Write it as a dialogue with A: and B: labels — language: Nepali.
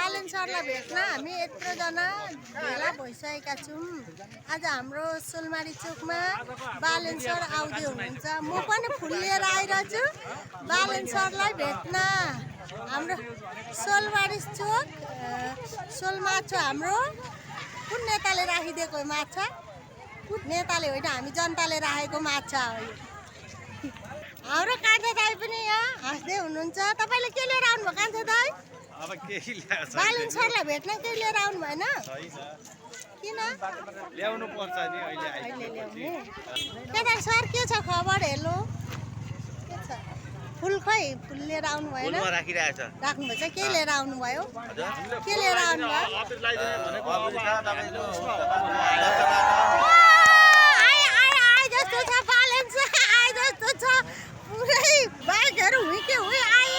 A: बालेन सरलाई भेट्न हामी यत्रोजना भेला भइसकेका छौँ। आज हाम्रो सोलमारी चोकमा बालेन सर आउँदै हुनुहुन्छ। म पनि फुल लिएर आइरहेछु बालेन सरलाई भेट्न। हाम्रो सोलमारी चोक सोलमाछो हाम्रो कुन नेताले राखिदिएको माछा? नेताले होइन, हामी जनताले राखेको माछा हो। हाम्रो कान्छा दाइ पनि यहाँ हाँस्दै हुनुहुन्छ। तपाईँले के लिएर आउनुभयो कान्छा दाइ?
B: अब केही ल्याएको छैन।
A: बालेन सरलाई भेट्न केही लिएर आउनु भएन? किन?
B: ल्याउनु पर्छ नि अहिले
A: अहिले ल्याउने। केटा सर के छ खबर? हेलो के छ? फुल खै फुल लिएर आउनु भएन?
B: फुलमा राखिरहेछ।
A: राख्नुभएछ? के लिएर आउनुभयो? के लिएर आउनुभयो? आए जस्तो छ बालेन सर, आए जस्तो छ। पुरै बाइकहरू हुइके हुइ आए।